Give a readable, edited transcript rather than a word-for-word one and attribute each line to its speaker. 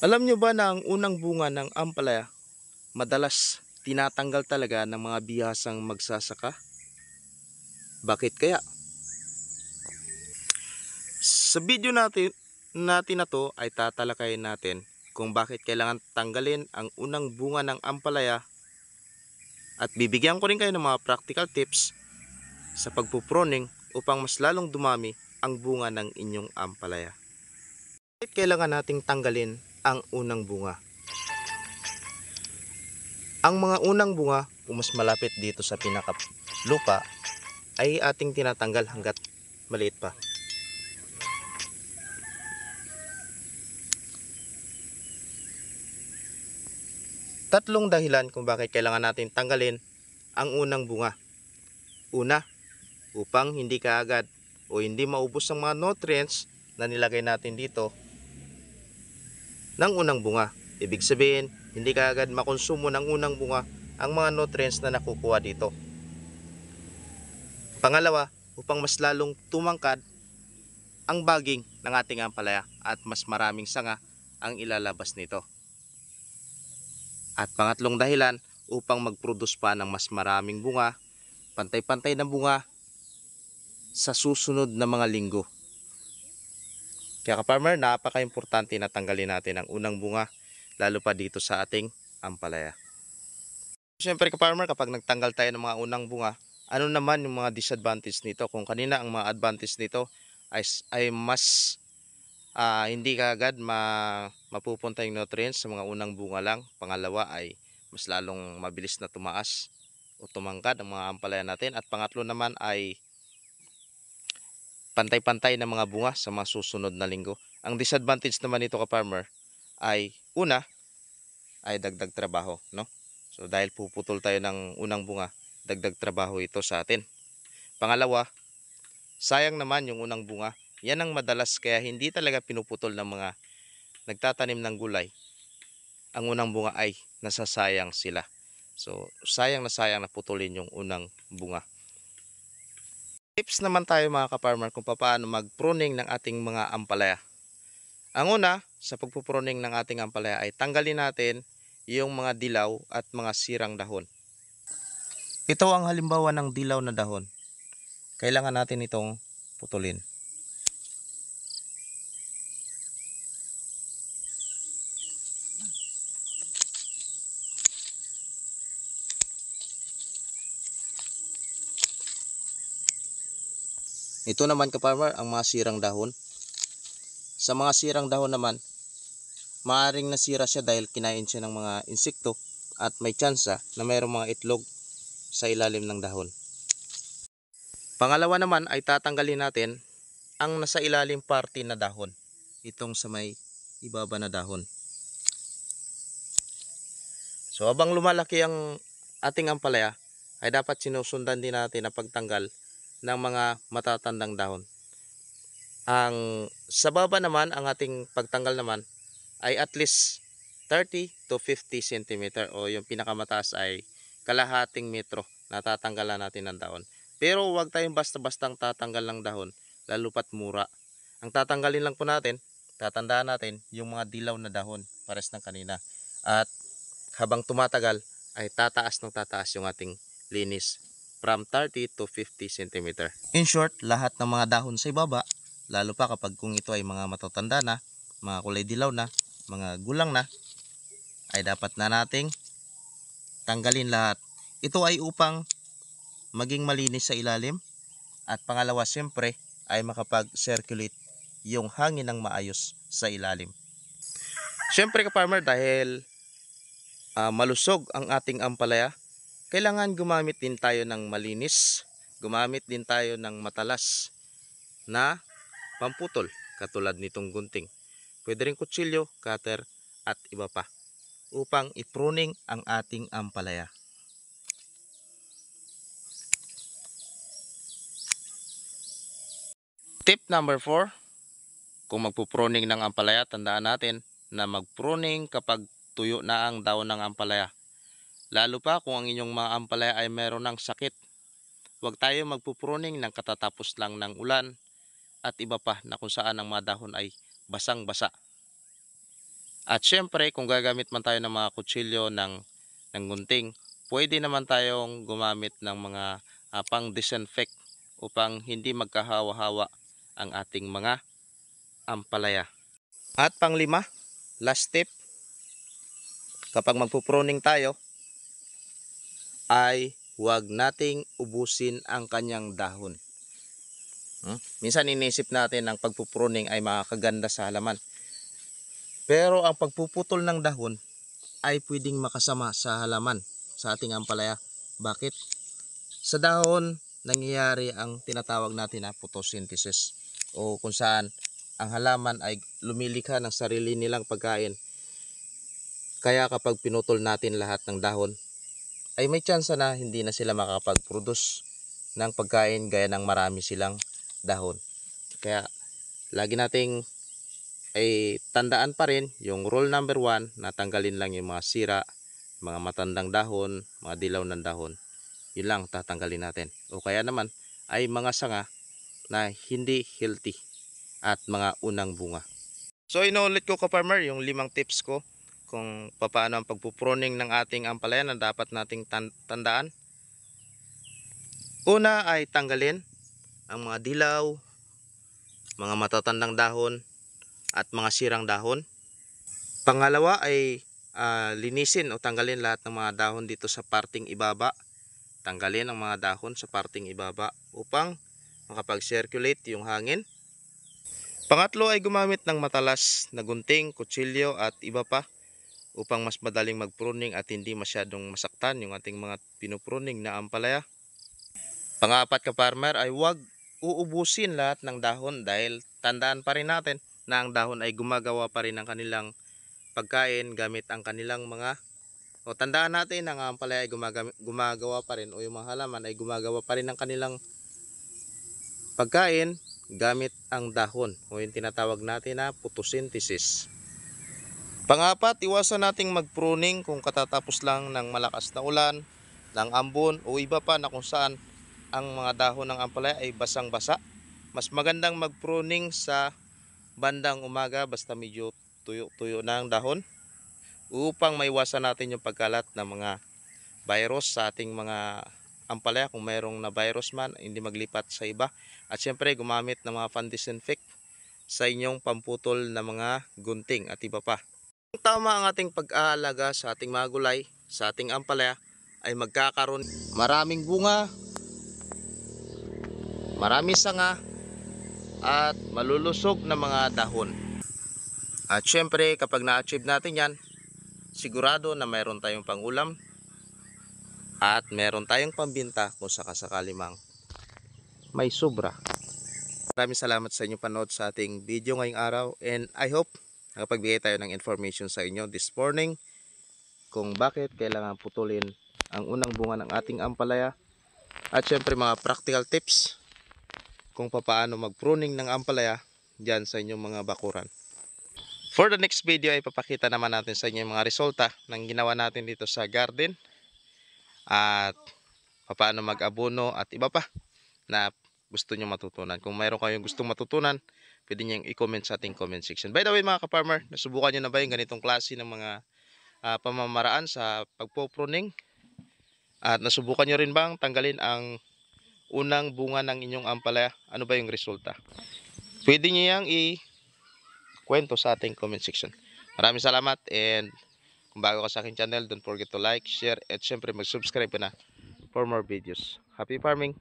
Speaker 1: Alam nyo ba na ang unang bunga ng ampalaya madalas tinatanggal talaga ng mga bihasang magsasaka? Bakit kaya? Sa video natin na to ay tatalakayin natin kung bakit kailangan tanggalin ang unang bunga ng ampalaya at bibigyan ko rin kayo ng mga practical tips sa pagpupruning upang mas lalong dumami ang bunga ng inyong ampalaya. Bakit kailangan nating tanggalin ang unang bunga? Ang mga unang bunga, kung mas malapit dito sa pinakalupa, ay ating tinatanggal hanggat maliit pa. Tatlong dahilan kung bakit kailangan natin tanggalin ang unang bunga. Una, upang hindi kaagad o hindi maubos ang mga nutrients na nilagay natin dito ng unang bunga. Ibig sabihin, hindi kaagad makonsumo ng unang bunga ang mga nutrients na nakukuha dito. Pangalawa, upang mas lalong tumangkad ang baging ng ating ampalaya at mas maraming sanga ang ilalabas nito. At pangatlong dahilan, upang mag-produce pa ng mas maraming bunga, pantay-pantay na bunga sa susunod na mga linggo. Kaya ka-farmer, napaka-importante na tanggalin natin ang unang bunga, lalo pa dito sa ating ampalaya. Siyempre ka-farmer, kapag nagtanggal tayo ng mga unang bunga, ano naman yung mga disadvantage nito? Kung kanina ang mga advantage nito ay mas hindi kaagad mapupunta yung nutrients sa mga unang bunga lang. Pangalawa ay mas lalong mabilis na tumaas o tumangkad ang mga ampalaya natin. At pangatlo naman ay pantay-pantay na mga bunga sa mga susunod na linggo. Ang disadvantage naman nito ka-farmer ay una ay dagdag trabaho, no? So dahil puputol tayo ng unang bunga, dagdag trabaho ito sa atin. Pangalawa, sayang naman yung unang bunga. Yan ang madalas kaya hindi talaga pinuputol ng mga nagtatanim ng gulay. Ang unang bunga ay nasasayang sila. So sayang na putulin yung unang bunga. Tips naman tayo mga ka-farmer kung paano mag-pruning ng ating mga ampalaya. Ang una, sa pagpupruning ng ating ampalaya ay tanggalin natin yung mga dilaw at mga sirang dahon. Ito ang halimbawa ng dilaw na dahon. Kailangan natin itong putulin. Ito naman ka-farmer ang mga sirang dahon. Sa mga sirang dahon naman, maaaring nasira siya dahil kinain siya ng mga insekto at may tsansa na mayroong mga itlog sa ilalim ng dahon. Pangalawa naman ay tatanggalin natin ang nasa ilalim parte na dahon. Itong sa may ibaba na dahon. So habang lumalaki ang ating ampalaya, ay dapat sinusundan din natin ang pagtanggal ng mga matatandang dahon. Ang sa baba naman, ang ating pagtanggal naman ay at least 30 to 50 cm o yung pinakamataas ay kalahating metro na tatanggalan natin ng dahon. Pero huwag tayong basta-bastang tatanggal ng dahon, lalo pat mura. Ang tatanggalin lang po natin, tatandaan natin yung mga dilaw na dahon, pares ng kanina. At habang tumatagal ay tataas ng tataas yung ating linis from 30 to 50 cm. In short, lahat ng mga dahon sa ibaba, lalo pa kapag kung ito ay mga matatanda na, mga kulay dilaw na, mga gulang na, ay dapat na nating tanggalin lahat. Ito ay upang maging malinis sa ilalim at pangalawa siyempre ay makapag-circulate yung hangin ng maayos sa ilalim. Siyempre ka-farmer, dahil malusog ang ating ampalaya, kailangan gumamit din tayo ng malinis, gumamit din tayo ng matalas na pamputol katulad nitong gunting. Pwede rin kutsilyo, cutter at iba pa upang i-pruning ang ating ampalaya. Tip number 4, kung magpupruning ng ampalaya, tandaan natin na magpruning kapag tuyo na ang daon ng ampalaya. Lalo pa kung ang inyong mga ampalaya ay meron ng sakit. Huwag tayo magpupruning ng katatapos lang ng ulan at iba pa na kung saan ang mga dahon ay basang-basa. At syempre, kung gagamit man tayo ng mga kutsilyo ng gunting, pwede naman tayong gumamit ng mga pang-disinfect upang hindi magkahawa-hawa ang ating mga ampalaya. At panglima, last tip, kapag magpo-pruning tayo, ay huwag nating ubusin ang kanyang dahon. Minsan iniisip natin ang pagpupruning ay makakaganda sa halaman. Pero ang pagpuputol ng dahon ay pwedeng makasama sa halaman, sa ating ampalaya. Bakit? Sa dahon nangyayari ang tinatawag natin na photosynthesis, o kung saan ang halaman ay lumilikha ng sarili nilang pagkain. Kaya kapag pinutol natin lahat ng dahon, ay may tsansa na hindi na sila makakapag-produce ng pagkain gaya ng marami silang dahon. Kaya lagi nating ay tandaan pa rin yung rule number 1 na tanggalin lang yung mga sira, mga matandang dahon, mga dilaw ng dahon. Yun lang tatanggalin natin. O kaya naman ay mga sanga na hindi healthy at mga unang bunga. So inuulit ko ka-farmer yung 5 tips ko kung paano ang pagpupruning ng ating ampalaya na dapat nating tandaan. Una ay tanggalin ang mga dilaw, mga matatandang dahon at mga sirang dahon. Pangalawa ay linisin o tanggalin lahat ng mga dahon dito sa parting ibaba. Tanggalin ang mga dahon sa parting ibaba upang makapag-circulate yung hangin. Pangatlo ay gumamit ng matalas na gunting, kutsilyo at iba pa upang mas madaling mag-pruning at hindi masyadong masaktan yung ating mga pinupruning na ampalaya. Pangapat ka-farmer ay huwag uubusin lahat ng dahon dahil tandaan pa rin natin na ang dahon ay gumagawa pa rin ng kanilang pagkain gamit ang kanilang mga, o tandaan natin ang ampalaya ay gumagawa pa rin, o yung mga halaman ay gumagawa pa rin ng kanilang pagkain gamit ang dahon, o yung tinatawag natin na photosynthesis. Pangapat, iwasan nating mag-pruning kung katatapos lang ng malakas na ulan, ng ambon o iba pa na kung saan ang mga dahon ng ampalaya ay basang-basa. Mas magandang mag-pruning sa bandang umaga basta medyo tuyo-tuyo na ang dahon upang maiwasan natin yung pagkalat ng mga virus sa ating mga ampalaya. Kung mayroong na virus man, hindi maglipat sa iba. At syempre gumamit ng mga pan-disinfect sa inyong pamputol na mga gunting at iba pa. Kung tama ang ating pag-aalaga sa ating mga gulay, sa ating ampalaya, ay magkakaroon maraming bunga, maraming sanga, at malulusog na mga dahon. At syempre kapag na-achieve natin yan, sigurado na mayroon tayong pangulam at mayroon tayong pambinta kung sakasakali mang may sobra. Maraming salamat sa inyong panood sa ating video ngayong araw, and I hope nakapagbigay tayo ng information sa inyo this morning kung bakit kailangan putulin ang unang bunga ng ating ampalaya, at syempre mga practical tips kung paano mag-pruning ng ampalaya dyan sa inyong mga bakuran. For the next video ay papakita naman natin sa inyo yung mga resulta ng ginawa natin dito sa garden at paano mag-abono at iba pa na gusto nyo matutunan. Kung mayroon kayong gustong matutunan, pwede nyo i-comment sa ating comment section. By the way mga ka-farmer, nasubukan nyo na ba yung ganitong klase ng mga pamamaraan sa pagpo-pruning? At nasubukan nyo rin bang tanggalin ang unang bunga ng inyong ampalaya? Ano ba yung resulta? Pwede nyo yang i-kwento sa ating comment section. Maraming salamat, and kung bago ka sa aking channel, don't forget to like, share, at syempre mag-subscribe ka na for more videos. Happy farming!